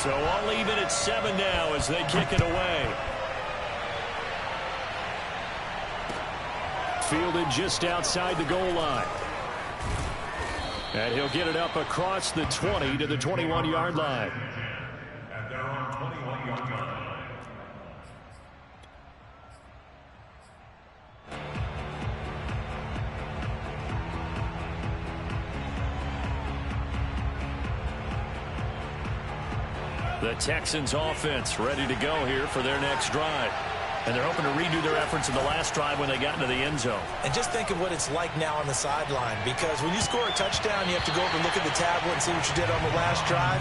So I'll leave it at 7 now as they kick it away. Fielded just outside the goal line. And he'll get it up across the 20 to the 21-yard line. And they're on 21-yard line. The Texans offense ready to go here for their next drive. And they're hoping to redo their efforts in the last drive when they got into the end zone. And just think of what it's like now on the sideline, because when you score a touchdown, you have to go over and look at the tablet and see what you did on the last drive.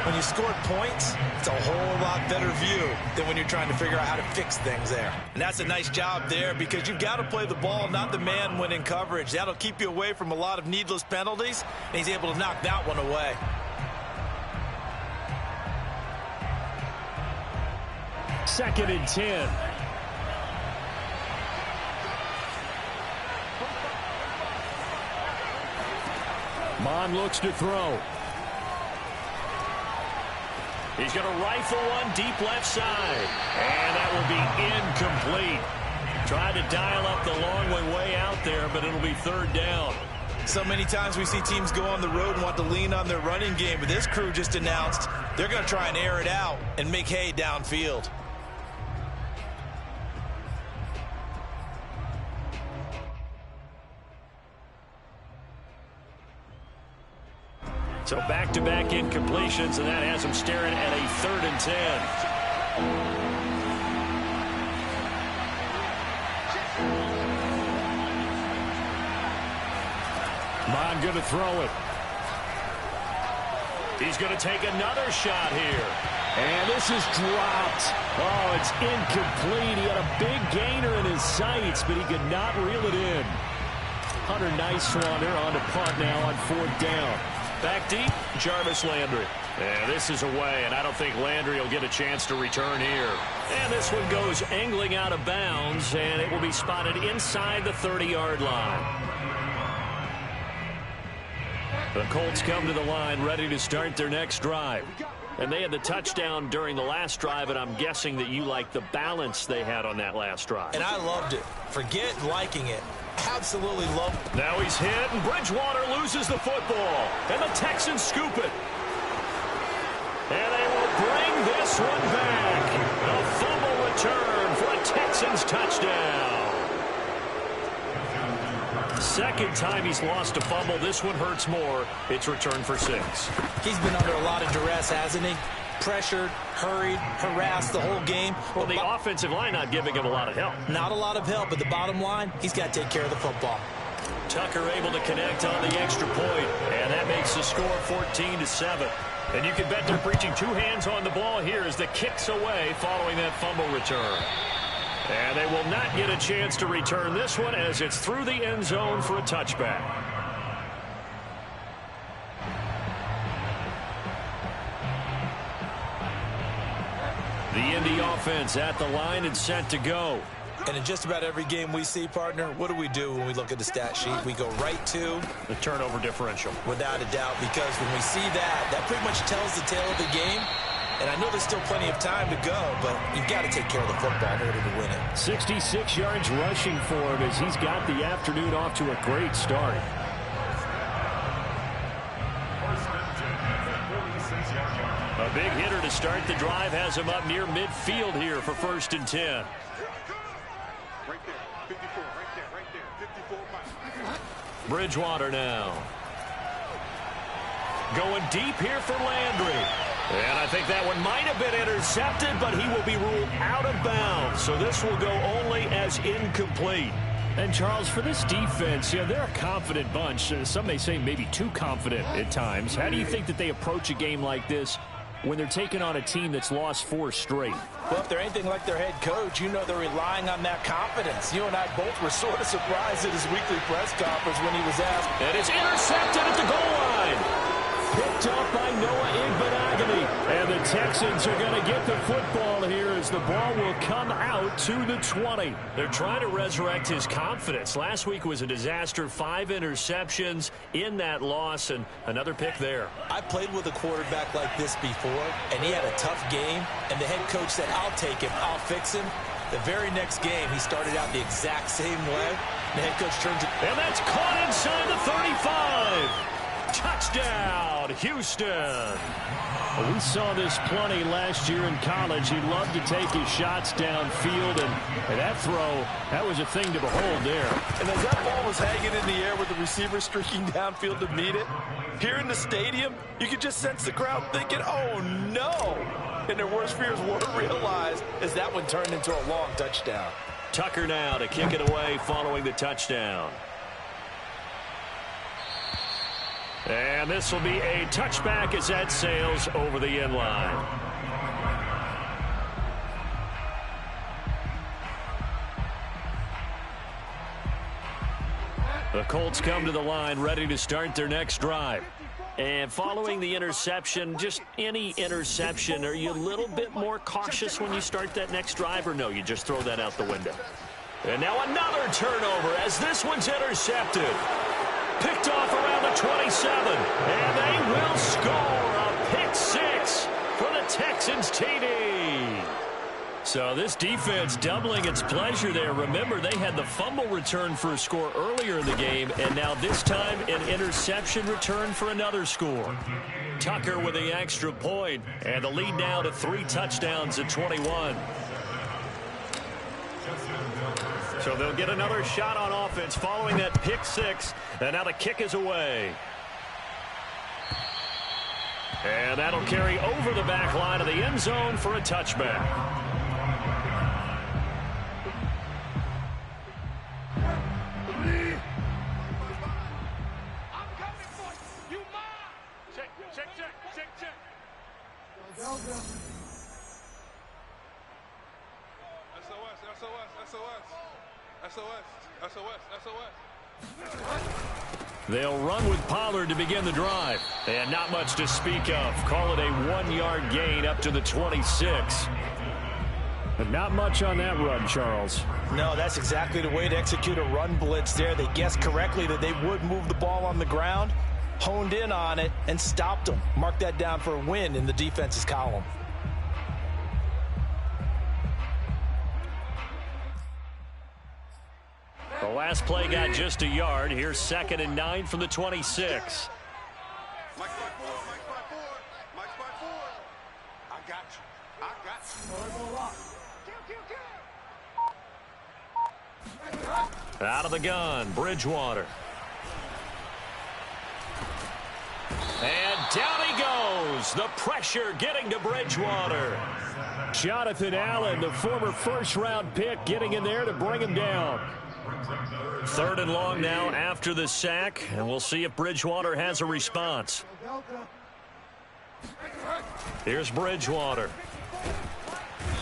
When you scored points, it's a whole lot better view than when you're trying to figure out how to fix things there. And that's a nice job there, because you've got to play the ball, not the man when in coverage. That'll keep you away from a lot of needless penalties, and he's able to knock that one away. Second and 10. Mon looks to throw. He's going to rifle one deep left side. And that will be incomplete. Tried to dial up the long one way out there, but it'll be third down. So many times we see teams go on the road and want to lean on their running game, but this crew just announced they're going to try and air it out and make hay downfield. So back-to-back incompletions, and that has them staring at a 3rd and 10. Mon going to throw it. He's going to take another shot here. And this is dropped. Oh, it's incomplete. He had a big gainer in his sights, but he could not reel it in. Hunter Nice-Swanner on to punt now on 4th down. Back deep, Jarvis Landry. And this is away, and I don't think Landry will get a chance to return here. And this one goes angling out of bounds, and it will be spotted inside the 30-yard line. The Colts come to the line ready to start their next drive. And they had the touchdown during the last drive, and I'm guessing that you like the balance they had on that last drive. And I loved it. Forget liking it. Absolutely loved it. Now he's hit, and Bridgewater loses the football. And the Texans scoop it. And they will bring this one back. A fumble return for a Texans touchdown. Second time he's lost a fumble. This one hurts more. It's returned for 6. He's been under a lot of duress, hasn't he? Pressured, hurried, harassed the whole game. Well, the offensive line not giving him a lot of help. Not a lot of help, but the bottom line, he's got to take care of the football. Tucker able to connect on the extra point, and that makes the score 14-7. And you can bet they're preaching 2 hands on the ball here as the kick's away following that fumble return. And they will not get a chance to return this one as it's through the end zone for a touchback. The Indy offense at the line and set to go. And in just about every game we see, partner, what do when we look at the stat sheet? We go right to the turnover differential. Without a doubt, because when we see that, that pretty much tells the tale of the game. And I know there's still plenty of time to go, but you've got to take care of the football in order to win it. 66 yards rushing for him as he's got the afternoon off to a great start. A big hitter to start the drive has him up near midfield here for 1st and 10. Right there, 54, right there, 54. Bridgewater now. Going deep here for Landry. And I think that one might have been intercepted, but he will be ruled out of bounds. So this will go only as incomplete. And, Charles, for this defense, they're a confident bunch. Some may say maybe too confident at times. How do you think that they approach a game like this when they're taking on a team that's lost 4 straight? Well, if they're anything like their head coach, they're relying on that confidence. You and I both were sort of surprised at his weekly press conference when he was asked. And it's intercepted at the goal line. Picked up by Noah Igbenogany. And the Texans are going to get the football here as the ball will come out to the 20. They're trying to resurrect his confidence. Last week was a disaster. 5 interceptions in that loss, and another pick there. I played with a quarterback like this before, and he had a tough game, and the head coach said, I'll take him, I'll fix him. The very next game, he started out the exact same way. The head coach turned to... And that's caught inside the 35. Touchdown, Houston. We saw this plenty last year in college. He loved to take his shots downfield, and that throw, that was a thing to behold there. And as that ball was hanging in the air with the receiver streaking downfield to meet it, here in the stadium, you could just sense the crowd thinking, oh, no. And their worst fears were realized as that one turned into a long touchdown. Tucker now to kick it away following the touchdown. And this will be a touchback as that sails over the end line. The Colts come to the line ready to start their next drive. And following the interception, just any interception, are you a little bit more cautious when you start that next drive, or no, you just throw that out the window? And now another turnover as this one's intercepted. Picked off around the 27, and they will score a pick six for the Texans TD. So this defense doubling its pleasure there. Remember, they had the fumble return for a score earlier in the game, and now this time an interception return for another score. Tucker with the extra point, and the lead now to 3 touchdowns at 21. So they'll get another shot on offense following that pick six, and now the kick is away. And that'll carry over the back line of the end zone for a touchback. They'll run with Pollard to begin the drive. And not much to speak of. Call it a 1-yard gain up to the 26. But not much on that run, Charles. No, that's exactly the way to execute a run blitz there. They guessed correctly that they would move the ball on the ground, honed in on it, and stopped them. Mark that down for a win in the defense's column. The last play got just a yard. Here's 2nd and 9 from the 26. Mike 5-4, Mike 5-4. I got you. I got you. Out of the gun, Bridgewater. And down he goes. The pressure getting to Bridgewater. Jonathan Allen, the former first-round pick, getting in there to bring him down. 3rd and long now after the sack, and we'll see if Bridgewater has a response. Here's Bridgewater.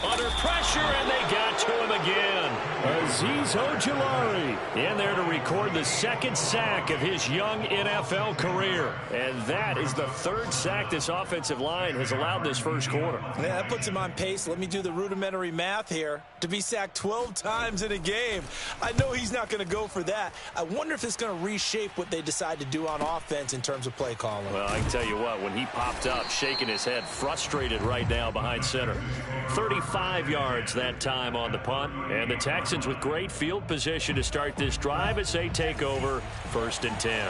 Under pressure, and they got to him again. Azeez Ojulari in there to record the 2nd sack of his young NFL career. And that is the 3rd sack this offensive line has allowed this first quarter. Yeah, that puts him on pace. Let me do the rudimentary math here. To be sacked 12 times in a game. I know he's not going to go for that. I wonder if it's going to reshape what they decide to do on offense in terms of play calling. Well, I can tell you what, when he popped up, shaking his head, frustrated right now behind center. 35 yards that time on the punt. And the Texans with great field position to start this drive as they take over 1st and 10.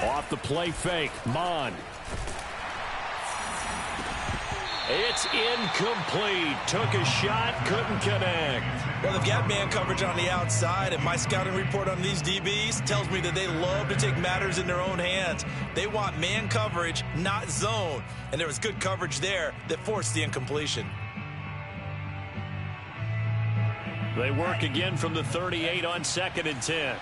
Off the play fake, Mond. It's incomplete. Took a shot, couldn't connect. Well, they've got man coverage on the outside, and my scouting report on these DBs tells me that they love to take matters in their own hands. They want man coverage, not zone. And there was good coverage there that forced the incompletion. They work again from the 38 on 2nd and 10.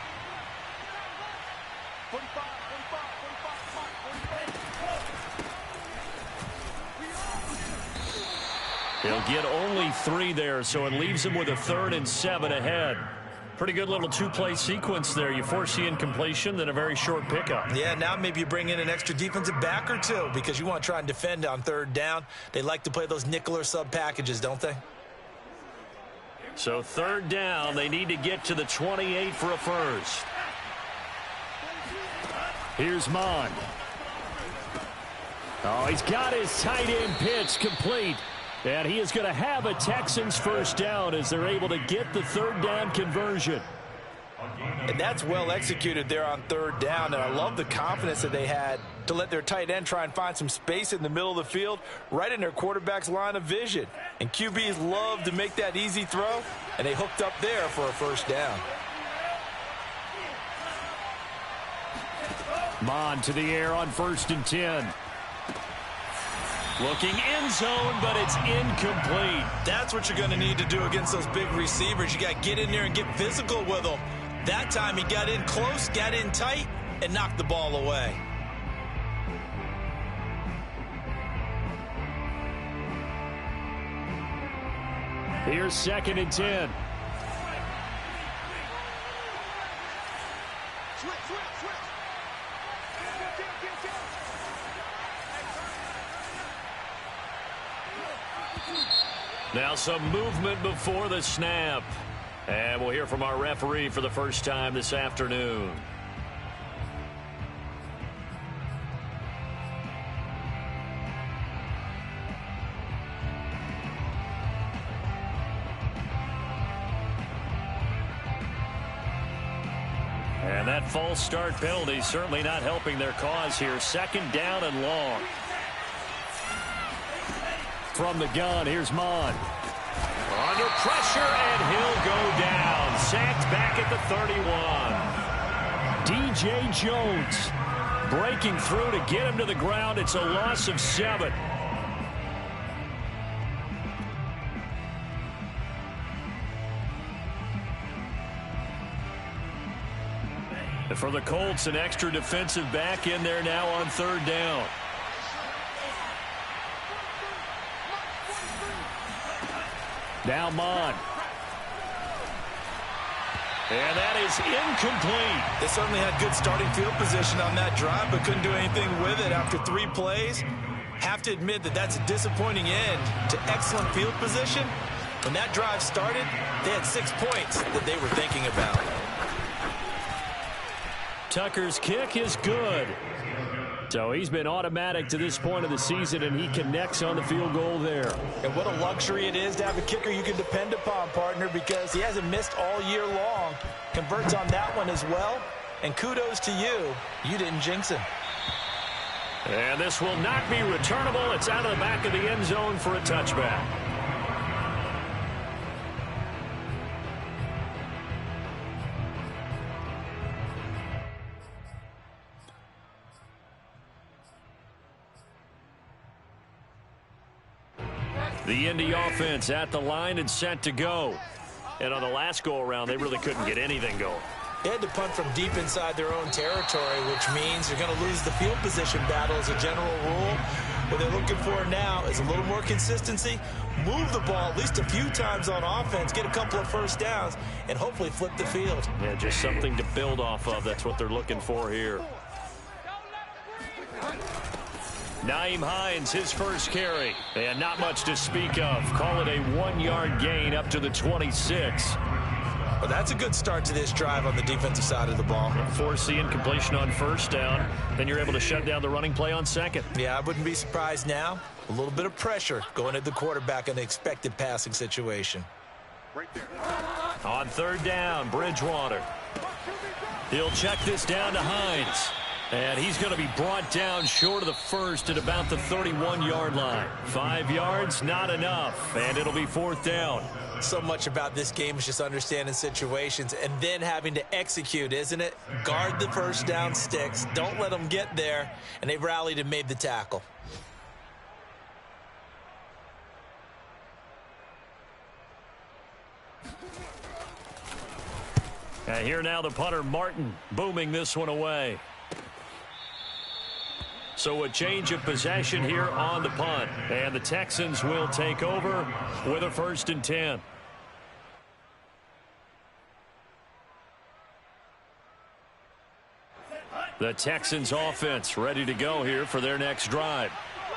He'll get only 3 there, so it leaves him with a 3rd and 7 ahead. Pretty good little two-play sequence there. You force the incompletion, then a very short pickup. Yeah, now maybe you bring in an extra defensive back or two because you want to try and defend on third down. They like to play those nickel or sub packages, don't they? So third down, they need to get to the 28 for a first. Here's Mond. Oh, he's got his tight end pitch complete. And he is going to have a Texans first down as they're able to get the third down conversion. And that's well executed there on third down. And I love the confidence that they had to let their tight end try and find some space in the middle of the field, right in their quarterback's line of vision. And QBs love to make that easy throw, and they hooked up there for a first down. Mond to the air on 1st and 10. Looking end zone, but it's incomplete. That's what you're going to need to do against those big receivers. You got to get in there and get physical with them. That time he got in close, got in tight, and knocked the ball away. Here's 2nd and 10. Now some movement before the snap. And we'll hear from our referee for the first time this afternoon. And that false start penalty certainly not helping their cause here. 2nd down and long. From the gun, here's Mond. Under pressure, and he'll go down. Sacked back at the 31. DJ Jones breaking through to get him to the ground. It's a loss of 7. For the Colts, an extra defensive back in there now on 3rd down. Now Mond. And that is incomplete. They certainly had good starting field position on that drive, but couldn't do anything with it after 3 plays. Have to admit that that's a disappointing end to excellent field position. When that drive started, they had 6 points that they were thinking about. Tucker's kick is good. So he's been automatic to this point of the season, and he connects on the field goal there. And what a luxury it is to have a kicker you can depend upon, partner, because he hasn't missed all year long. Converts on that one as well. And kudos to you. You didn't jinx him. And this will not be returnable. It's out of the back of the end zone for a touchback. The Indy offense at the line and set to go. And on the last go-around, they really couldn't get anything going. They had to punt from deep inside their own territory, which means they're going to lose the field position battle as a general rule. What they're looking for now is a little more consistency, move the ball at least a few times on offense, get a couple of first downs, and hopefully flip the field. Yeah, just something to build off of. That's what they're looking for here. Nyheim Hines, his first carry. And not much to speak of. Call it a 1-yard gain up to the 26. Well, that's a good start to this drive on the defensive side of the ball. Force the incompletion on 1st down. Then you're able to shut down the running play on 2nd. Yeah, I wouldn't be surprised now. A little bit of pressure going at the quarterback in the expected passing situation. Right there. On 3rd down, Bridgewater. He'll check this down to Hines. And he's going to be brought down short of the first at about the 31-yard line. 5 yards, not enough. And it'll be 4th down. So much about this game is just understanding situations and then having to execute, isn't it? Guard the first down sticks. Don't let them get there. And they've rallied and made the tackle. And here now the punter, Martin, booming this one away. So a change of possession here on the punt. And the Texans will take over with a 1st and 10. The Texans offense ready to go here for their next drive.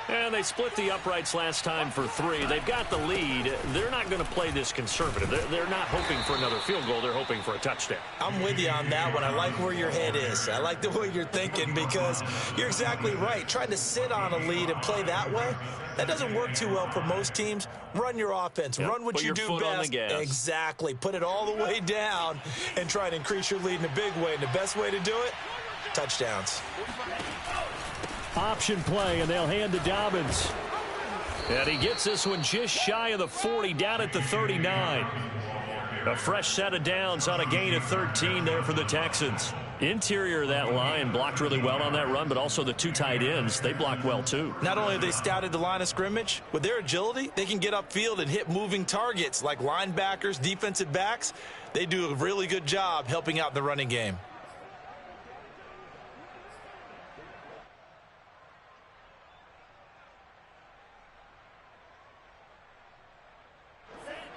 And they split the uprights last time for 3. They've got the lead. They're not going to play this conservative. They're not hoping for another field goal. They're hoping for a touchdown. I'm with you on that one. I like where your head is. I like the way you're thinking because you're exactly right. Trying to sit on a lead and play that way, that doesn't work too well for most teams. Run your offense. Yep, run what you do best. On the gas. Exactly. Put it all the way down and try and increase your lead in a big way. And the best way to do it, touchdowns. Option play, and they'll hand to Dobbins. And he gets this one just shy of the 40, down at the 39. A fresh set of downs on a gain of 13 there for the Texans. Interior of that line blocked really well on that run, but also the 2 tight ends, they blocked well too. Not only have they scouted the line of scrimmage, with their agility, they can get upfield and hit moving targets like linebackers, defensive backs. They do a really good job helping out the running game.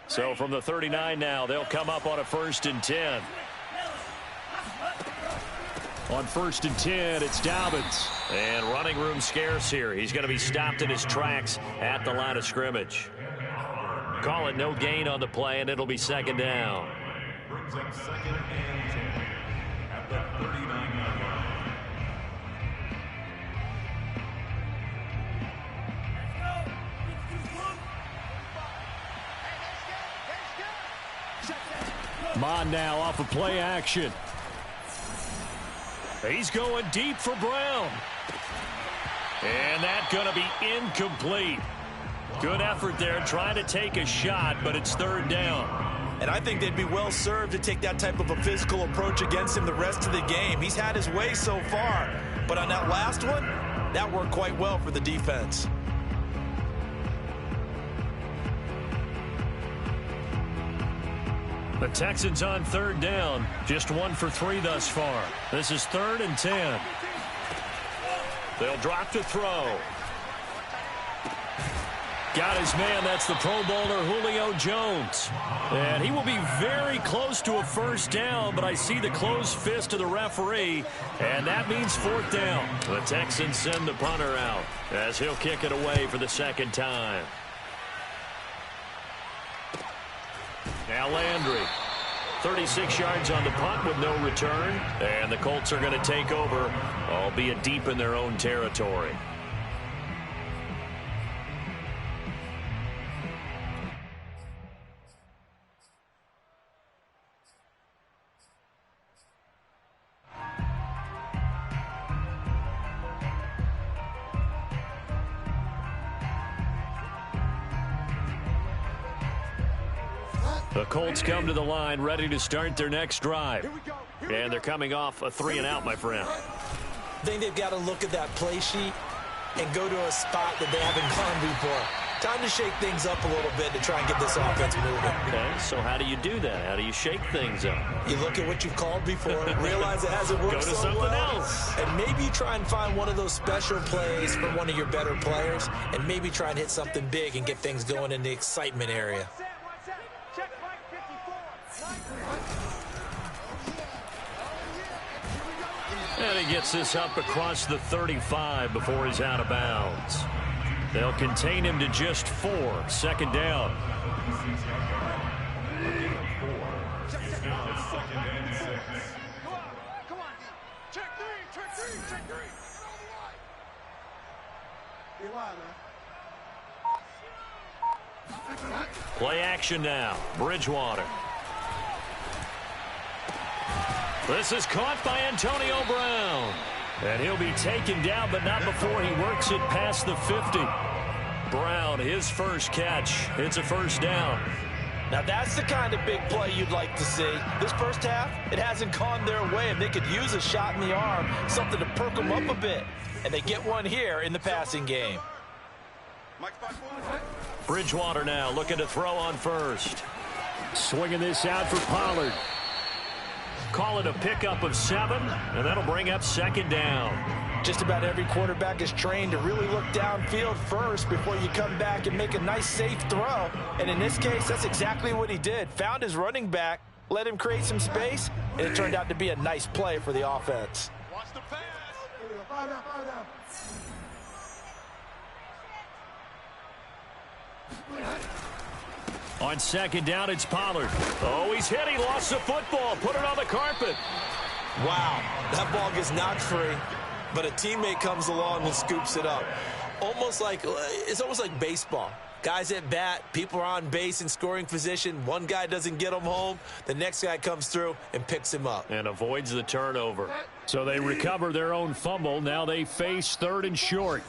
So from the 39 now, they'll come up on a 1st and 10. On 1st and 10, it's Dobbins. And running room scarce here. He's going to be stopped in his tracks at the line of scrimmage. Call it no gain on the play, and it'll be 2nd down. Brings up 2nd and 10 at the 39-yard line. Mon now off of play action. He's going deep for Brown. And that's going to be incomplete. Good effort there trying to take a shot, but it's 3rd down. And I think they'd be well served to take that type of a physical approach against him the rest of the game. He's had his way so far, but on that last one, that worked quite well for the defense. The Texans on 3rd down, just 1 for 3 thus far. This is 3rd and 10. They'll drop to throw. Got his man. That's the Pro Bowler Julio Jones. And he will be very close to a 1st down, but I see the closed fist of the referee, and that means 4th down. The Texans send the punter out as he'll kick it away for the 2nd time. Now Landry, 36 yards on the punt with no return. And the Colts are going to take over, albeit deep in their own territory. The Colts come to the line ready to start their next drive. And they're coming off a 3-and-out, my friend. I think they've got to look at that play sheet and go to a spot that they haven't gone before. Time to shake things up a little bit to try and get this offense moving. Okay, so how do you do that? How do you shake things up? You look at what you've called before, realize it hasn't worked Go to so something well, else. and maybe try and find one of those special plays for one of your better players, and maybe try and hit something big and get things going in the excitement area. And he gets this up across the 35 before he's out of bounds. They'll contain him to just 4. 2nd down. Play action now. Bridgewater. This is caught by Antonio Brown. And he'll be taken down, but not before he works it past the 50. Brown, his first catch. It's a 1st down. Now that's the kind of big play you'd like to see. This first half, it hasn't gone their way, and they could use a shot in the arm, something to perk them up a bit. And they get one here in the passing game. Bridgewater now looking to throw on 1st. Swinging this out for Pollard. Call it a pickup of 7, and that'll bring up 2nd down. Just about every quarterback is trained to really look downfield first before you come back and make a nice, safe throw. And in this case, that's exactly what he did. Found his running back, let him create some space, and it turned out to be a nice play for the offense. Watch the pass. On second down, it's Pollard. Oh, he's hit. He lost the football. Put it on the carpet. Wow, that ball gets knocked free, but a teammate comes along and scoops it up. It's almost like baseball. Guys at bat, people are on base in scoring position. One guy doesn't get him home. The next guy comes through and picks him up. And avoids the turnover. So they recover their own fumble. Now they face 3rd and short.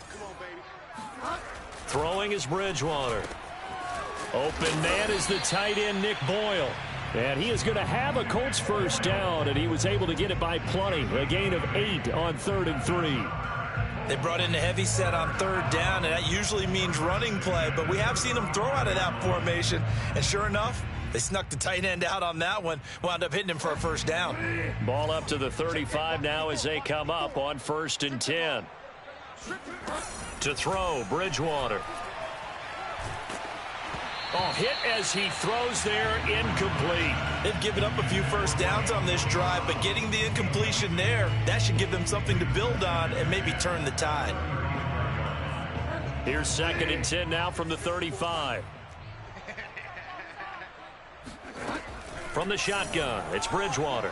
Throwing is Bridgewater. Open man is the tight end, Nick Boyle. And he is going to have a Colts first down, and he was able to get it by plenty. A gain of 8 on 3rd and 3. They brought in a heavy set on 3rd down, and that usually means running play, but we have seen them throw out of that formation. And sure enough, they snuck the tight end out on that one, wound up hitting him for a first down. Ball up to the 35 now as they come up on 1st and 10. To throw, Bridgewater. Oh, hit as he throws there, incomplete. They've given up a few first downs on this drive, but getting the incompletion there, that should give them something to build on and maybe turn the tide. Here's 2nd and 10 now from the 35. From the shotgun, it's Bridgewater.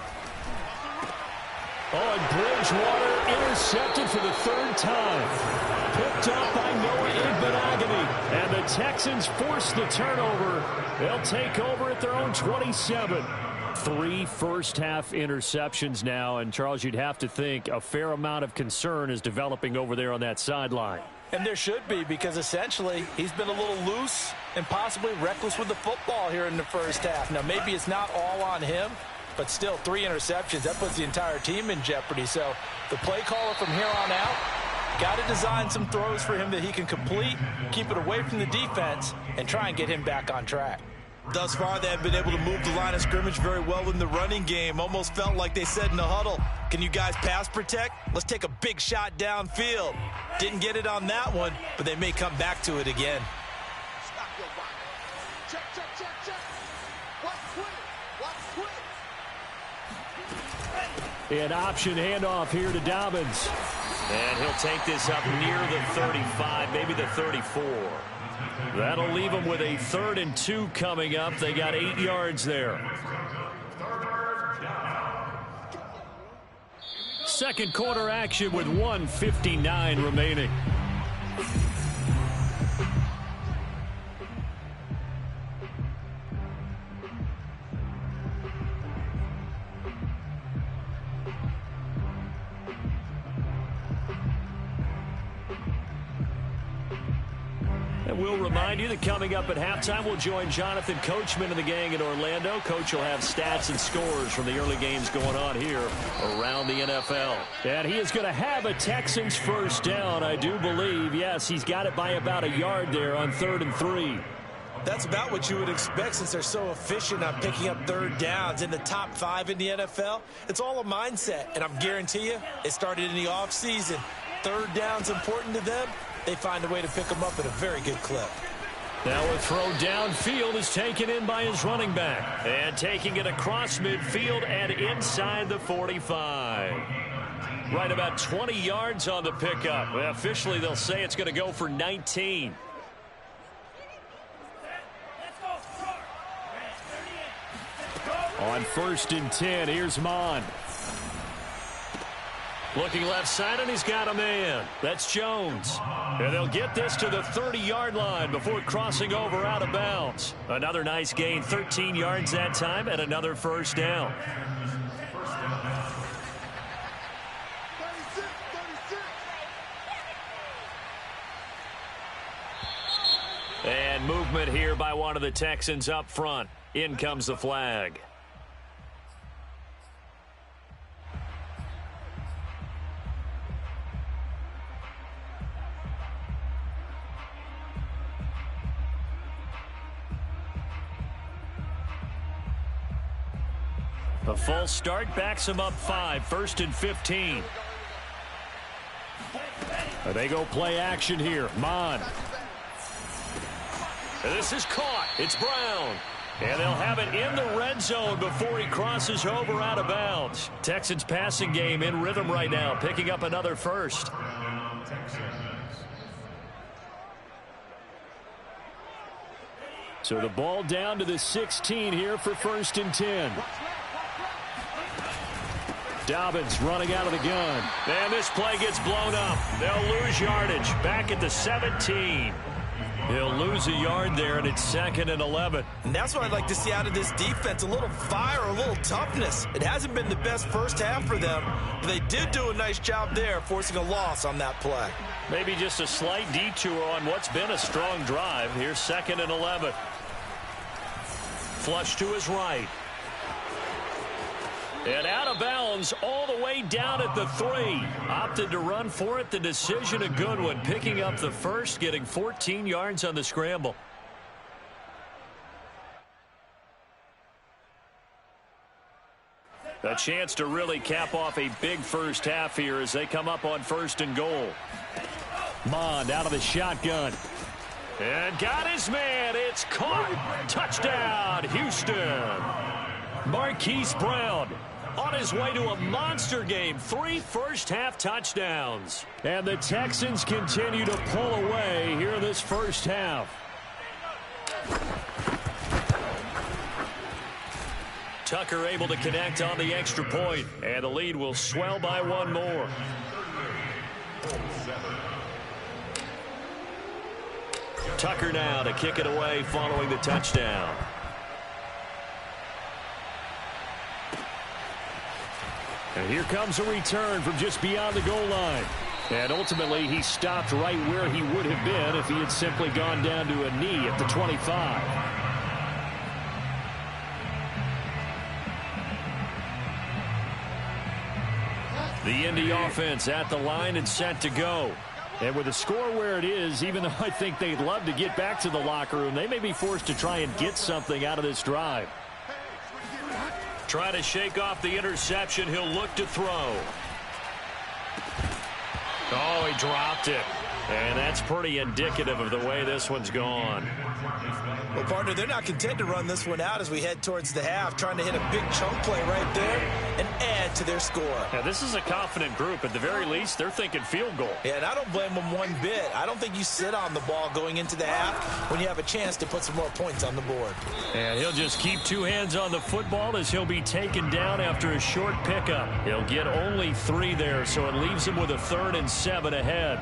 Oh, and Bridgewater intercepted for the 3rd time. Picked up by Noah Igbenogany. And the Texans force the turnover. They'll take over at their own 27. 3 first-half interceptions now. And, Charles, you'd have to think a fair amount of concern is developing over there on that sideline. And there should be, because essentially he's been a little loose and possibly reckless with the football here in the first half. Now, maybe it's not all on him, but still 3 interceptions. That puts the entire team in jeopardy. So the play caller from here on out got to design some throws for him that he can complete, keep it away from the defense, and try and get him back on track. Thus far, they have been able to move the line of scrimmage very well in the running game. Almost felt like they said in the huddle, can you guys pass protect? Let's take a big shot downfield. Didn't get it on that one, but they may come back to it again. Stop your body. Check, check, check, check. What's quick? What's quick? An option handoff here to Dobbins. And he'll take this up near the 35, maybe the 34. That'll leave them with a 3rd and 2 coming up. They got 8 yards there. Second quarter action with 1:59 remaining. And we'll remind you that coming up at halftime, we'll join Jonathan Coachman and the gang in Orlando. Coach will have stats and scores from the early games going on here around the NFL. And he is going to have a Texans first down, I do believe. Yes, he's got it by about a yard there on 3rd and 3. That's about what you would expect since they're so efficient on picking up 3rd downs in the top 5 in the NFL. It's all a mindset, and I'm guarantee you it started in the offseason. 3rd down's important to them. They find a way to pick them up at a very good clip. Now a throw downfield is taken in by his running back. And taking it across midfield and inside the 45. Right about 20 yards on the pickup. Well, officially, they'll say it's going to go for 19. On 1st and 10, here's Mon. Looking left side, and he's got a man. That's Jones. And they'll get this to the 30-yard line before crossing over out of bounds. Another nice gain, 13 yards that time, and another first down. 36, 36. And movement here by one of the Texans up front. In comes the flag. A false start backs him up 5, 1st and 15. They go play action here. Mon. This is caught. It's Brown. And they'll have it in the red zone before he crosses over out of bounds. Texans passing game in rhythm right now, picking up another first. So the ball down to the 16 here for 1st and 10. Dobbins running out of the gun. And this play gets blown up. They'll lose yardage. Back at the 17. He'll lose a yard there, and it's 2nd and 11. And that's what I'd like to see out of this defense, a little fire, a little toughness. It hasn't been the best first half for them, but they did do a nice job there, forcing a loss on that play. Maybe just a slight detour on what's been a strong drive. Here's 2nd and 11. Flush to his right. And out of bounds all the way down at the 3. Opted to run for it. The decision a good one. Picking up the first, getting 14 yards on the scramble. A chance to really cap off a big first half here as they come up on 1st and goal. Mond out of the shotgun. And got his man. It's caught. Touchdown, Houston. Marquise Brown on his way to a monster game. 3 first-half touchdowns. And the Texans continue to pull away here this first half. Tucker able to connect on the extra point. And the lead will swell by 1 more. Tucker now to kick it away following the touchdown. And here comes a return from just beyond the goal line. And ultimately, he stopped right where he would have been if he had simply gone down to a knee at the 25. The Indy offense at the line and set to go. And with the score where it is, even though I think they'd love to get back to the locker room, they may be forced to try and get something out of this drive. Trying to shake off the interception. He'll look to throw. Oh, he dropped it. And that's pretty indicative of the way this one's gone. Well, partner, they're not content to run this one out as we head towards the half, trying to hit a big chunk play right there and add to their score. Now, this is a confident group. At the very least, they're thinking field goal. Yeah, and I don't blame them one bit. I don't think you sit on the ball going into the half when you have a chance to put some more points on the board. And he'll just keep 2 hands on the football as he'll be taken down after a short pickup. He'll get only 3 there, so it leaves him with a 3rd and 7 ahead.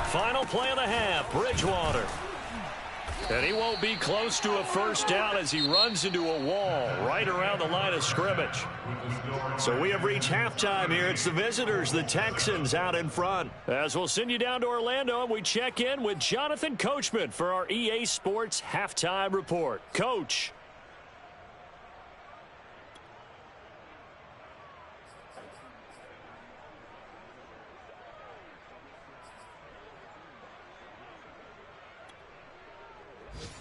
Final play of the half, Bridgewater. And he won't be close to a first down as he runs into a wall right around the line of scrimmage. So we have reached halftime here. It's the visitors, the Texans, out in front. As we'll send you down to Orlando, and we check in with Jonathan Coachman for our EA Sports Halftime Report. Coach.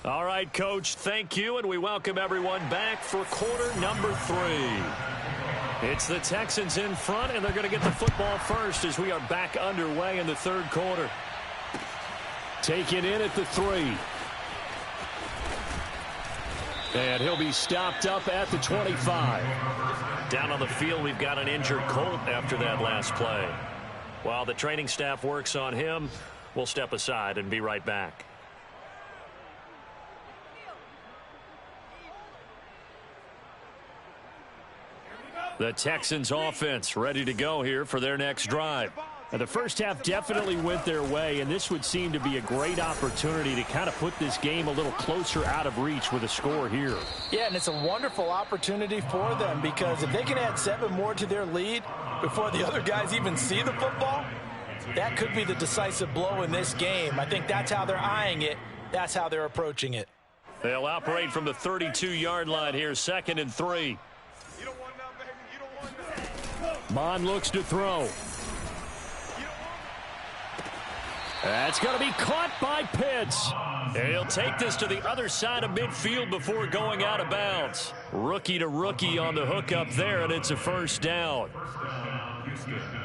All right, Coach, thank you, and we welcome everyone back for quarter number 3. It's the Texans in front, and they're going to get the football first as we are back underway in the 3rd quarter. Taken in at the 3. And he'll be stopped up at the 25. Down on the field, we've got an injured Colt after that last play. While the training staff works on him, we'll step aside and be right back. The Texans offense ready to go here for their next drive. Now, the first half definitely went their way, and this would seem to be a great opportunity to kind of put this game a little closer out of reach with a score here. Yeah, and it's a wonderful opportunity for them because if they can add 7 more to their lead before the other guys even see the football, that could be the decisive blow in this game. I think that's how they're eyeing it. That's how they're approaching it. They'll operate from the 32-yard line here, 2nd and 3. Mond looks to throw. That's going to be caught by Pitts. And he'll take this to the other side of midfield before going out of bounds. Rookie to rookie on the hookup there, and it's a first down. Houston.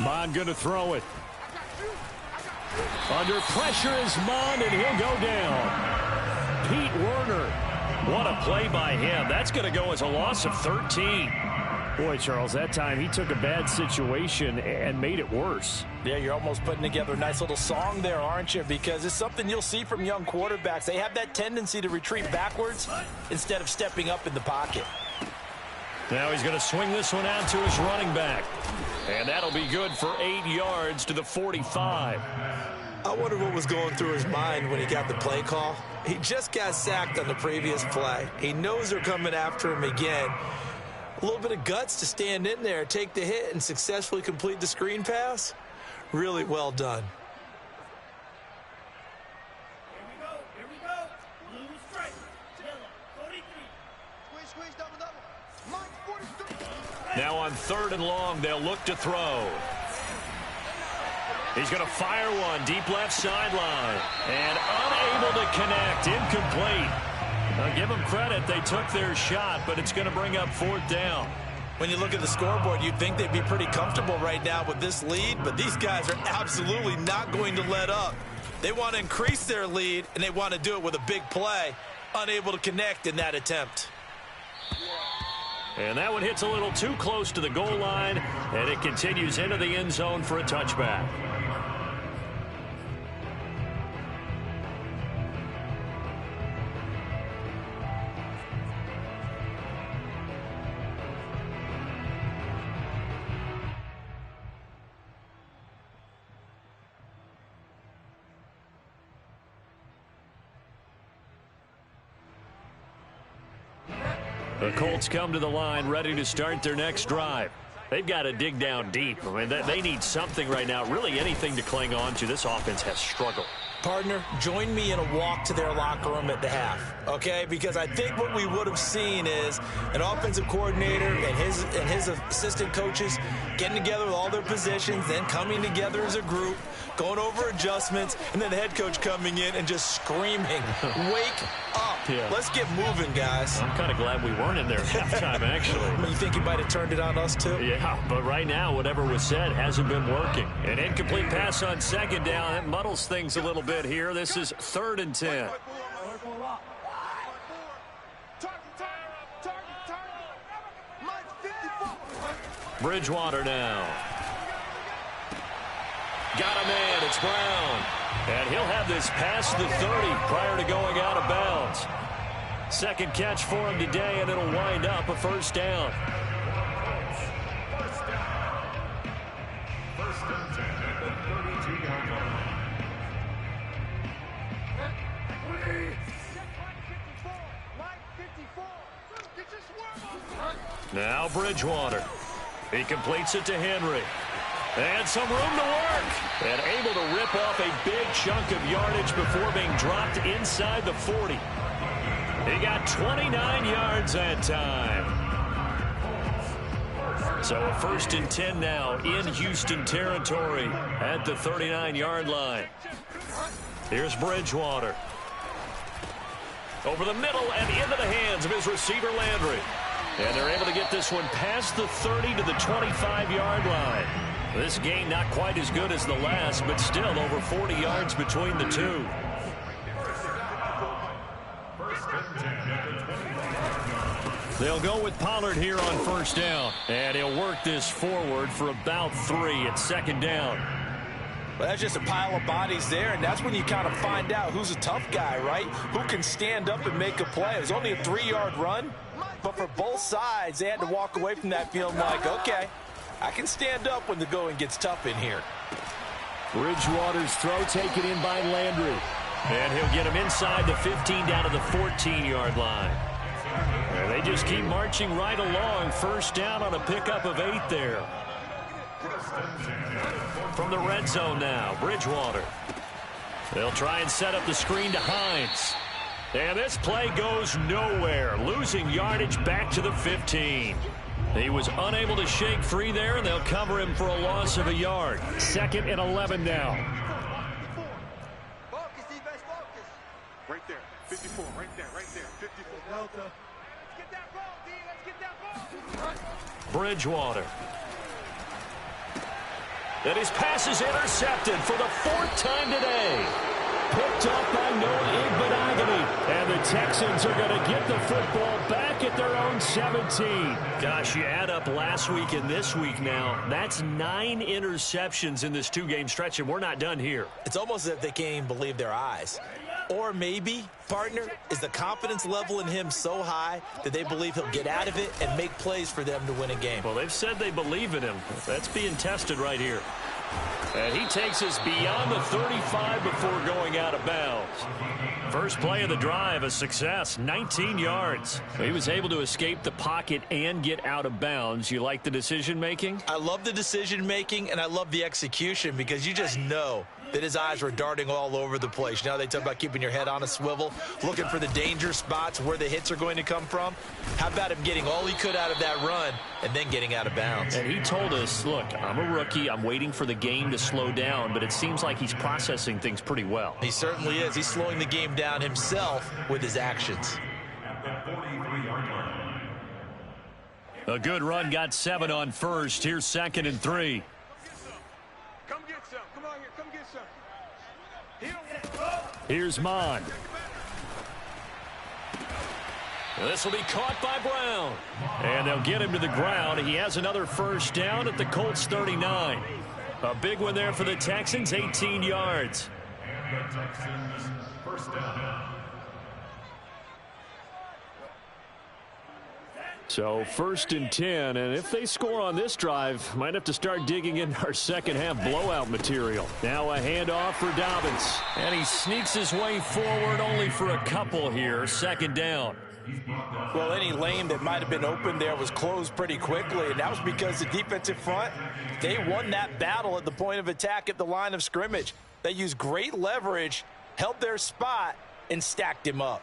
Mond going to throw it. Under pressure is Mond, and he'll go down. Pete Werner. What a play by him. That's going to go as a loss of 13. Boy, Charles, that time he took a bad situation and made it worse. Yeah, you're almost putting together a nice little song there, aren't you? Because it's something you'll see from young quarterbacks. They have that tendency to retreat backwards instead of stepping up in the pocket. Now he's going to swing this one out to his running back. And that'll be good for 8 yards to the 45. I wonder what was going through his mind when he got the play call. He just got sacked on the previous play. He knows they're coming after him again. A little bit of guts to stand in there, take the hit, and successfully complete the screen pass. Really well done. Here we go. Blue stripe. Yellow, 43. Squeeze, double. Mike, 43. Now on 3rd and long, they'll look to throw. He's going to fire one deep left sideline. And unable to connect. Incomplete. Now give them credit. They took their shot, but it's going to bring up 4th down. When you look at the scoreboard, you'd think they'd be pretty comfortable right now with this lead, but these guys are absolutely not going to let up. They want to increase their lead, and they want to do it with a big play. Unable to connect in that attempt. And that one hits a little too close to the goal line, and it continues into the end zone for a touchback. The Colts come to the line ready to start their next drive. They've got to dig down deep. I mean, they need something right now, really anything to cling on to. This offense has struggled. Partner, join me in a walk to their locker room at the half, okay? Because I think what we would have seen is an offensive coordinator and his assistant coaches getting together with all their positions, then coming together as a group, going over adjustments, and then the head coach coming in and just screaming, wake up. Yeah. Let's get moving, guys. I'm kind of glad we weren't in there at halftime, actually. You think he might have turned it on us, too? Yeah, but right now, whatever was said hasn't been working. An incomplete pass on 2nd down. That muddles things a little bit here. This is 3rd and 10. Bridgewater now. Got a man. It's Brown. And he'll have this past the 30 prior to going out of bounds. 2nd catch for him today, and it'll wind up a 1st down. First and 10 at the 32-yard line. Now Bridgewater. He completes it to Henry. And some room to work. And able to rip off a big chunk of yardage before being dropped inside the 40. He got 29 yards that time. So a 1st and 10 now in Houston territory at the 39-yard line. Here's Bridgewater. Over the middle and into the hands of his receiver Landry. And they're able to get this one past the 30 to the 25-yard line. This gain not quite as good as the last, but still over 40 yards between the two. They'll go with Pollard here on 1st down. And he'll work this forward for about 3 at 2nd down. Well, that's just a pile of bodies there, and that's when you kind of find out who's a tough guy, right? Who can stand up and make a play. It was only a 3-yard run, but for both sides, they had to walk away from that feeling like, okay, I can stand up when the going gets tough in here. Bridgewater's throw taken in by Landry. And he'll get him inside the 15 down to the 14-yard line. And they just keep marching right along. 1st down on a pickup of 8 there. From the red zone now, Bridgewater. They'll try and set up the screen to Hines. And this play goes nowhere. Losing yardage back to the 15. He was unable to shake free there, and they'll cover him for a loss of a yard. 2nd and 11 now. Focus, defense, focus. Right there. 54. Right there. 54. Let's get that ball, D. Let's get that ball. Bridgewater. And his pass is intercepted for the 4th time today. Picked up by Noah Igbenogany. And the Texans are going to get the football back at their own 17. Gosh, you add up last week and this week now. That's 9 interceptions in this 2-game stretch, and we're not done here. It's almost as if they can't even believe their eyes. Or maybe, partner, is the confidence level in him so high that they believe he'll get out of it and make plays for them to win a game. Well, they've said they believe in him. That's being tested right here. And he takes us beyond the 35 before going out of bounds. First play of the drive, a success, 19 yards. He was able to escape the pocket and get out of bounds. You like the decision-making? I love the decision-making, and I love the execution because you just know that his eyes were darting all over the place. Now they talk about keeping your head on a swivel, looking for the danger spots where the hits are going to come from. How about him getting all he could out of that run and then getting out of bounds? And he told us, look, I'm a rookie. I'm waiting for the game to slow down, but it seems like he's processing things pretty well. He certainly is. He's slowing the game down himself with his actions. At the 43-yard line. A good run, got 7 on first. Here's 2nd and 3. Come get some. Come on here. Come get some. Here's Mond. This will be caught by Brown. And they'll get him to the ground. He has another first down at the Colts 39. A big one there for the Texans, 18 yards. And the Texans first down. So 1st and 10, and if they score on this drive, might have to start digging in our second half blowout material. Now a handoff for Dobbins. And he sneaks his way forward only for a couple here. 2nd down. Well, any lane that might have been open there was closed pretty quickly, and that was because the defensive front, they won that battle at the point of attack at the line of scrimmage. They used great leverage, held their spot, and stacked him up.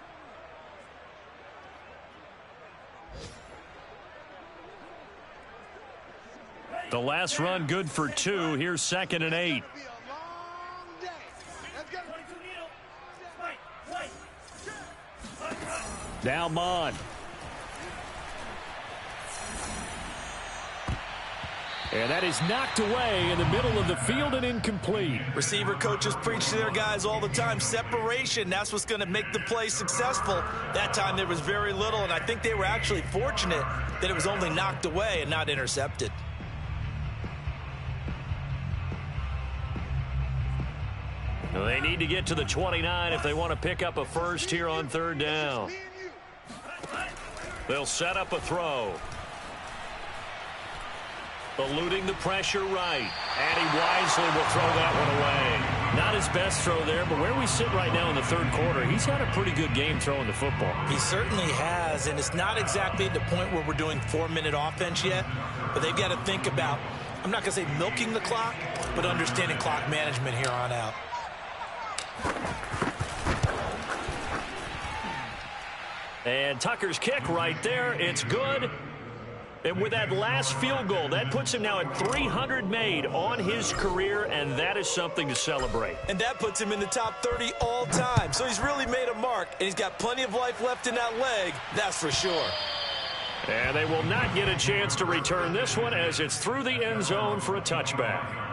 The last run good for 2. Here's 2nd and 8. It'll be a long day. Let's go. 22 Neal. White. Now Mond. And that is knocked away in the middle of the field and incomplete. Receiver coaches preach to their guys all the time. Separation, that's what's going to make the play successful. That time there was very little, and I think they were actually fortunate that it was only knocked away and not intercepted. They need to get to the 29 if they want to pick up a first here on 3rd down. They'll set up a throw. Eluding the pressure right. And he wisely will throw that one away. Not his best throw there, but where we sit right now in the 3rd quarter, he's had a pretty good game throwing the football. He certainly has, and it's not exactly at the point where we're doing 4-minute offense yet, but they've got to think about, I'm not going to say milking the clock, but understanding clock management here on out. And Tucker's kick right there. It's good. And with that last field goal, that puts him now at 300 made on his career, and that is something to celebrate. And that puts him in the top 30 all time. So he's really made a mark, and he's got plenty of life left in that leg, that's for sure. And they will not get a chance to return this one as it's through the end zone for a touchback.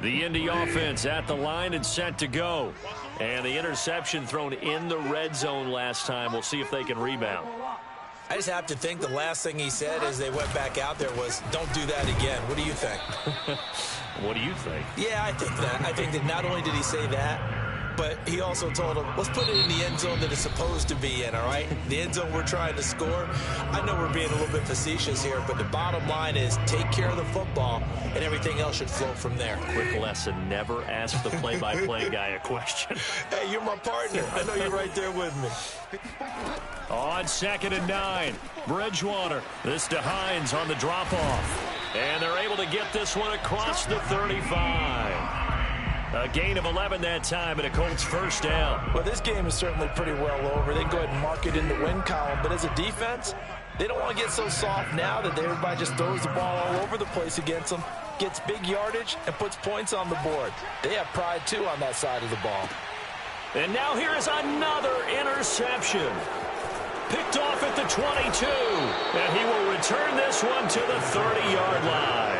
The Indy offense at the line and set to go. And the interception thrown in the red zone last time. We'll see if they can rebound. I just have to think the last thing he said as they went back out there was, don't do that again. What do you think? What do you think? Yeah, I think that. I think that not only did he say that, but he also told him, let's put it in the end zone that it's supposed to be in, all right? The end zone we're trying to score. I know we're being a little bit facetious here, but the bottom line is take care of the football, and everything else should flow from there. Quick lesson, never ask the play-by-play guy a question. Hey, you're my partner. I know you're right there with me. On 2nd and 9, Bridgewater. This to Hines on the drop-off. And they're able to get this one across the 35. A gain of 11 that time, and a Colts first down. Well, this game is certainly pretty well over. They can go ahead and mark it in the win column, but as a defense, they don't want to get so soft now that everybody just throws the ball all over the place against them, gets big yardage, and puts points on the board. They have pride, too, on that side of the ball. And now here is another interception. Picked off at the 22, and he will return this one to the 30-yard line.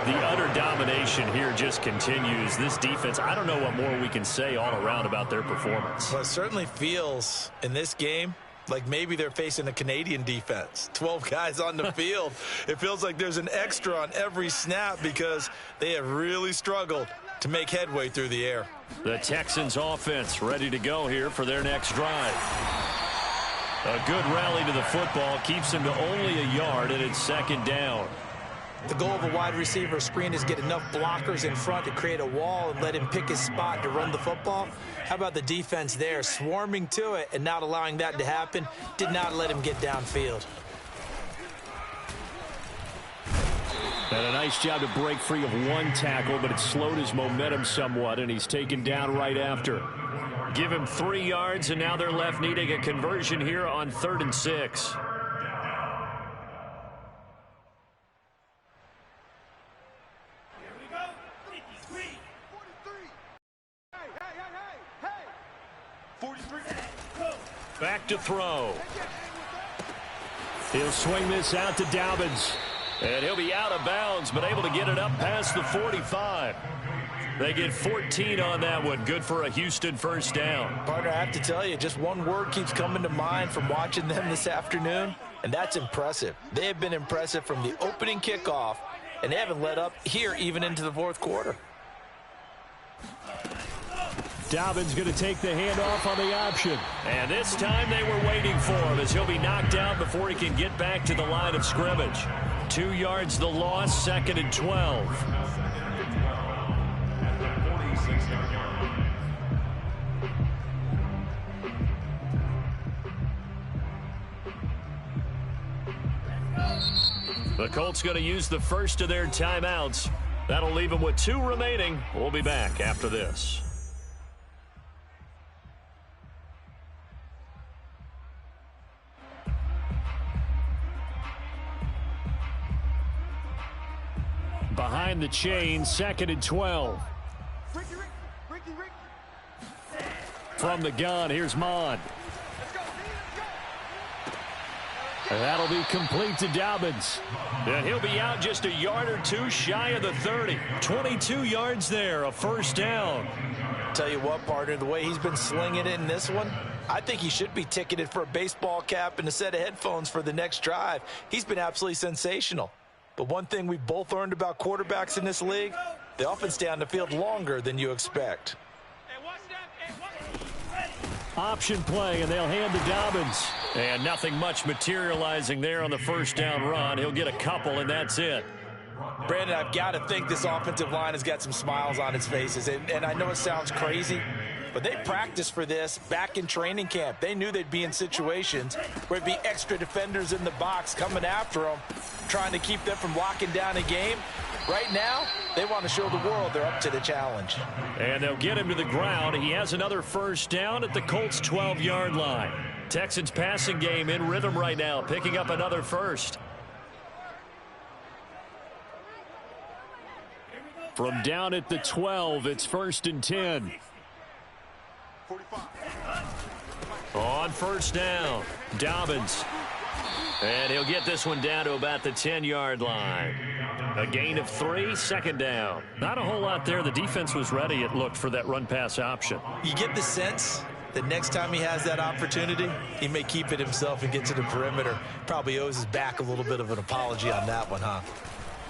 The utter domination here just continues. This defense, I don't know what more we can say all around about their performance. Well, it certainly feels in this game like maybe they're facing a Canadian defense. 12 guys on the field. It feels like there's an extra on every snap because they have really struggled to make headway through the air. The Texans offense ready to go here for their next drive. A good rally to the football keeps them to only a yard, and it's second down. The goal of a wide receiver screen is get enough blockers in front to create a wall and let him pick his spot to run the football. How about the defense there, swarming to it and not allowing that to happen? Did not let him get downfield. And a nice job to break free of one tackle, but it slowed his momentum somewhat, and he's taken down right after. Give him 3 yards, and now they're left needing a conversion here on 3rd and 6. Back to throw. He'll swing this out to Dobbins. And he'll be out of bounds, but able to get it up past the 45. They get 14 on that one. Good for a Houston first down. Partner, I have to tell you, just one word keeps coming to mind from watching them this afternoon, and that's impressive. They have been impressive from the opening kickoff, and they haven't let up here even into the 4th quarter. Dobbins going to take the handoff on the option. And this time they were waiting for him as he'll be knocked down before he can get back to the line of scrimmage. 2 yards the loss, 2nd and 12. The Colts going to use the first of their timeouts. That'll leave them with 2 remaining. We'll be back after this. Behind the chain, 2nd and 12. From the gun, here's Mond. And that'll be complete to Dobbins. And he'll be out just a yard or 2 shy of the 30. 22 yards there, a first down. Tell you what, partner, the way he's been slinging it in this one, I think he should be ticketed for a baseball cap and a set of headphones for the next drive. He's been absolutely sensational. But one thing we've both learned about quarterbacks in this league, they often stay on the field longer than you expect. Option play, and they'll hand to Dobbins. And nothing much materializing there on the first down run. He'll get a couple, and that's it. Brandon, I've got to think this offensive line has got some smiles on its faces. And I know it sounds crazy, but they practiced for this back in training camp. They knew they'd be in situations where it'd be extra defenders in the box coming after them, trying to keep them from locking down a game. Right now, they want to show the world they're up to the challenge. And they'll get him to the ground. He has another first down at the Colts' 12-yard line. Texans passing game in rhythm right now, picking up another first. From down at the 12, it's 1st and 10. 45. On first down, Dobbins. And he'll get this one down to about the 10-yard line. A gain of 3, 2nd down. Not a whole lot there. The defense was ready, it looked, for that run-pass option. You get the sense that next time he has that opportunity, he may keep it himself and get to the perimeter. Probably owes his back a little bit of an apology on that one, huh?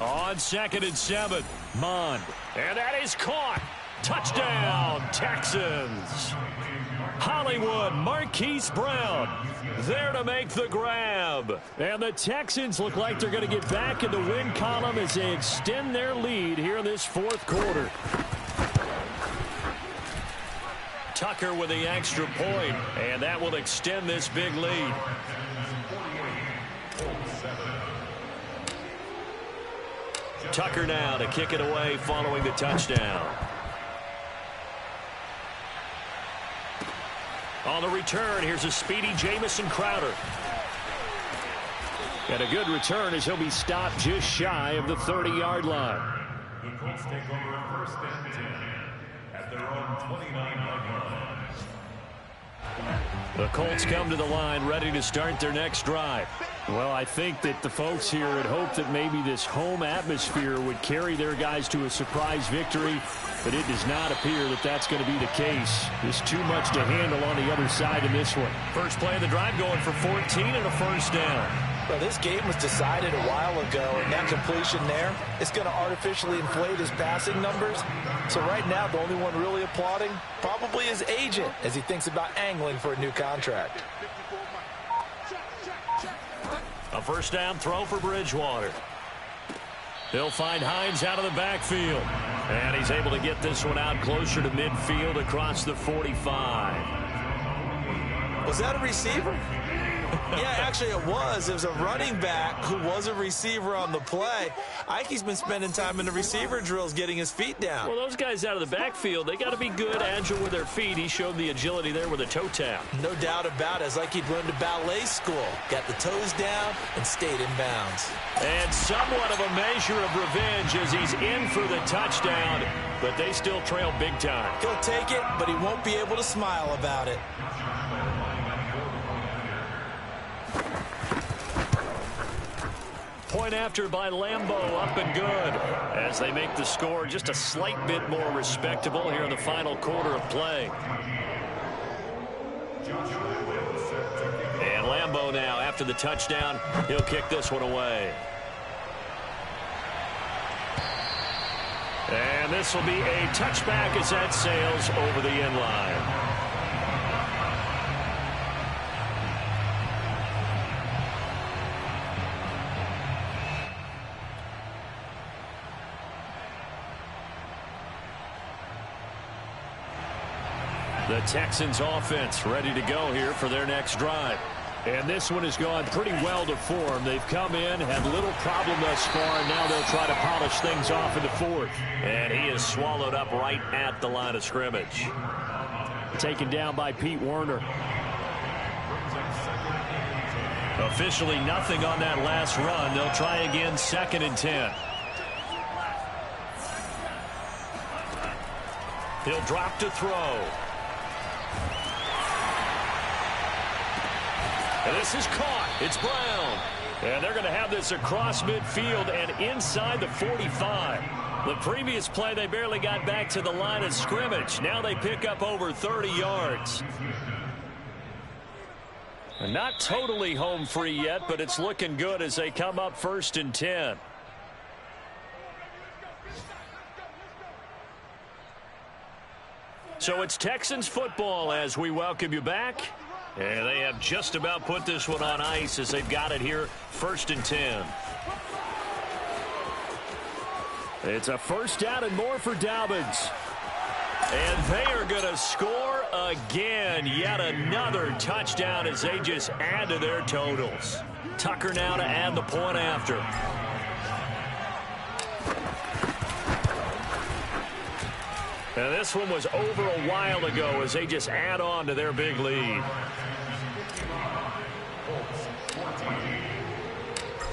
On 2nd and 7, Mond. And that is caught. Touchdown, Texans. Hollywood, Marquise Brown, there to make the grab. And the Texans look like they're going to get back in the win column as they extend their lead here in this 4th quarter. Tucker with the extra point, and that will extend this big lead. Tucker now to kick it away following the touchdown. On the return, here's a speedy Jamison Crowder. And a good return as he'll be stopped just shy of the 30-yard line. The Colts take over at 1st and 10 at their own 29-yard line. The Colts come to the line ready to start their next drive. Well, I think that the folks here had hoped that maybe this home atmosphere would carry their guys to a surprise victory, but it does not appear that that's going to be the case. There's too much to handle on the other side in this one. First play of the drive going for 14 and a first down. Well, this game was decided a while ago, and that completion there is going to artificially inflate his passing numbers. So right now, the only one really applauding probably his agent as he thinks about angling for a new contract. A first down throw for Bridgewater. He'll find Hines out of the backfield. And he's able to get this one out closer to midfield across the 45. Was that a receiver? Yeah, actually it was. It was a running back who was a receiver on the play. I think he's been spending time in the receiver drills getting his feet down. Well, those guys out of the backfield, they got to be good, agile with their feet. He showed the agility there with a toe tap. No doubt about it. It's like he'd run to ballet school. Got the toes down and stayed in bounds. And somewhat of a measure of revenge as he's in for the touchdown, but they still trail big time. He'll take it, but he won't be able to smile about it. Point after by Lambeau, up and good as they make the score just a slight bit more respectable here in the final quarter of play. And Lambeau now, after the touchdown, he'll kick this one away. And this will be a touchback as that sails over the end line. The Texans offense ready to go here for their next drive. And this one has gone pretty well to form. They've come in, had little problem thus far, and now they'll try to polish things off in the fourth. And he is swallowed up right at the line of scrimmage. Taken down by Pete Werner. Officially nothing on that last run. They'll try again 2nd and 10. He'll drop to throw. And this is caught. It's Brown. And they're going to have this across midfield and inside the 45. The previous play, they barely got back to the line of scrimmage. Now they pick up over 30 yards. And not totally home free yet, but it's looking good as they come up 1st and 10. So it's Texans football as we welcome you back. And they have just about put this one on ice as they've got it here 1st and 10. It's a first down and more for Dobbins. And they are going to score again. Yet another touchdown as they just add to their totals. Tucker now to add the point after. And this one was over a while ago as they just add on to their big lead.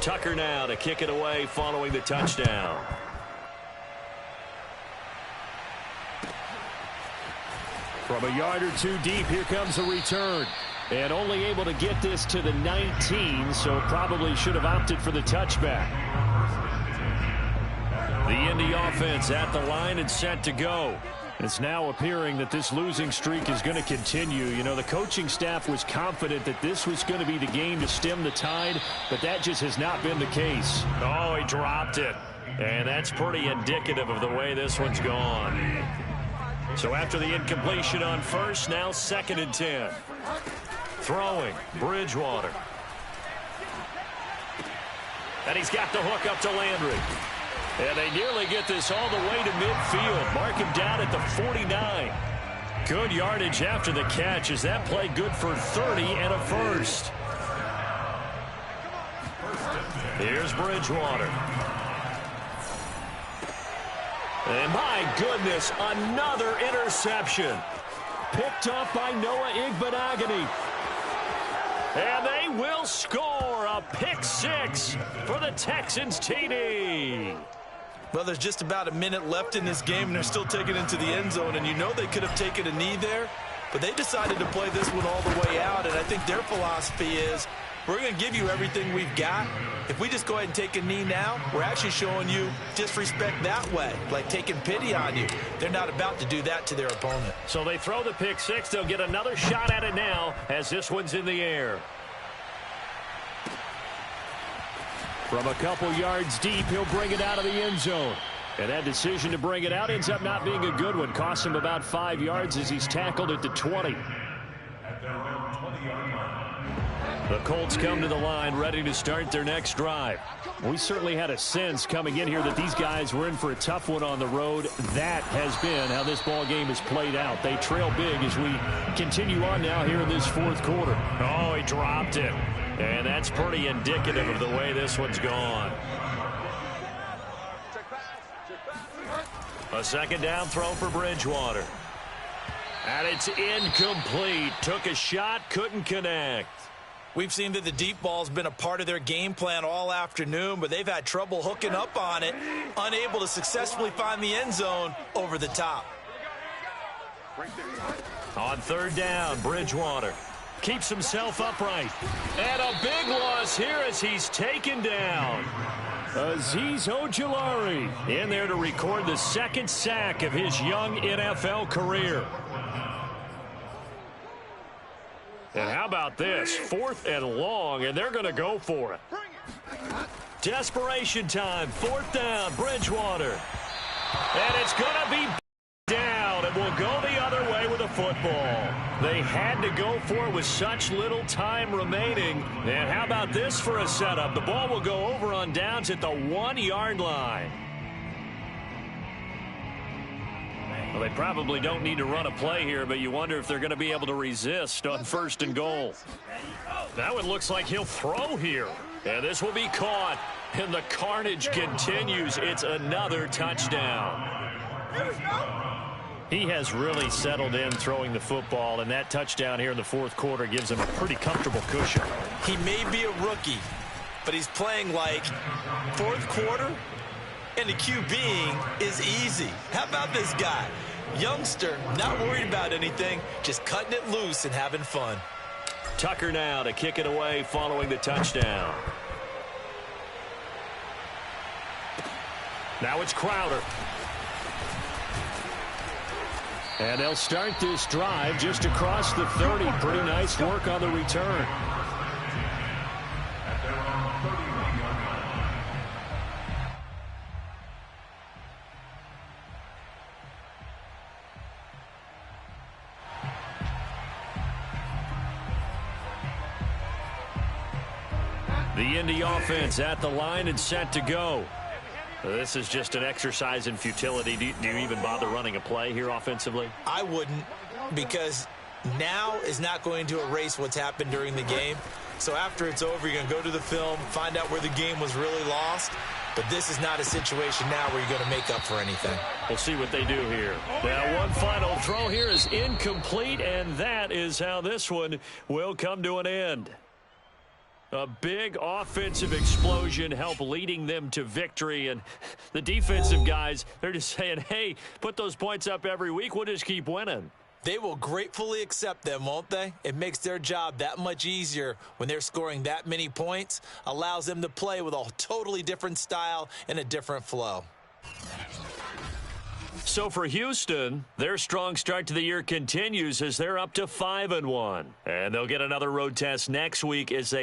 Tucker now to kick it away following the touchdown. From a yard or two deep, here comes a return. And only able to get this to the 19, so probably should have opted for the touchback. The Indy offense at the line and set to go. It's now appearing that this losing streak is going to continue. You know, the coaching staff was confident that this was going to be the game to stem the tide, but that just has not been the case. Oh, he dropped it. And that's pretty indicative of the way this one's gone. So after the incompletion on first, now 2nd and 10. Throwing, Bridgewater. And he's got the hook up to Landry. And they nearly get this all the way to midfield. Mark him down at the 49. Good yardage after the catch. Is that play good for 30 and a first? Here's Bridgewater. And my goodness, another interception. picked off by Noah Igbenogany. And they will score a pick six for the Texans TD. Well, there's just about a minute left in this game, and they're still taking it into the end zone. And you know they could have taken a knee there, but they decided to play this one all the way out. And I think their philosophy is, we're going to give you everything we've got. If we just go ahead and take a knee now, we're actually showing you disrespect that way, like taking pity on you. They're not about to do that to their opponent. So they throw the pick six. They'll get another shot at it now as this one's in the air. From a couple yards deep, he'll bring it out of the end zone. And that decision to bring it out ends up not being a good one. Costs him about 5 yards as he's tackled at the 20. At their own 20-yard line. The Colts come to the line ready to start their next drive. We certainly had a sense coming in here that these guys were in for a tough one on the road. That has been how this ball game has played out. They trail big as we continue on now here in this fourth quarter. Oh, he dropped it. And that's pretty indicative of the way this one's gone. A second down throw for Bridgewater. And it's incomplete. Took a shot, couldn't connect. We've seen that the deep ball's been a part of their game plan all afternoon, but they've had trouble hooking up on it, unable to successfully find the end zone over the top. On third down, Bridgewater keeps himself upright. And a big loss here as he's taken down. Azeez Ojulari in there to record the second sack of his young NFL career. And how about this? 4th and long, and they're going to go for it. Desperation time. 4th down, Bridgewater. And it's going to be down, and will go the other way with a football. They had to go for it with such little time remaining. And how about this for a setup? The ball will go over on downs at the 1-yard line. Well, they probably don't need to run a play here, but you wonder if they're going to be able to resist on 1st and goal. That one looks like he'll throw here. And this will be caught. And the carnage continues. It's another touchdown. He has really settled in throwing the football, and that touchdown here in the fourth quarter gives him a pretty comfortable cushion. He may be a rookie, but he's playing like fourth quarter, and the QBing is easy. How about this guy? Youngster, not worried about anything, just cutting it loose and having fun. Tucker now to kick it away following the touchdown. Now it's Crowder. And they'll start this drive just across the 30. Pretty nice work on the return. At their own 31-yard line. The Indy offense at the line and set to go. This is just an exercise in futility. Do you even bother running a play here offensively? I wouldn't, because now is not going to erase what's happened during the game. So after it's over, you're going to go to the film, find out where the game was really lost. But this is not a situation now where you're going to make up for anything. We'll see what they do here. Now, one final throw here is incomplete, and that is how this one will come to an end. A big offensive explosion helped leading them to victory. And the defensive guys, they're just saying, hey, put those points up every week. We'll just keep winning. They will gratefully accept them, won't they? It makes their job that much easier when they're scoring that many points. Allows them to play with a totally different style and a different flow. So for Houston, their strong start to the year continues as they're up to 5-1. And they'll get another road test next week as they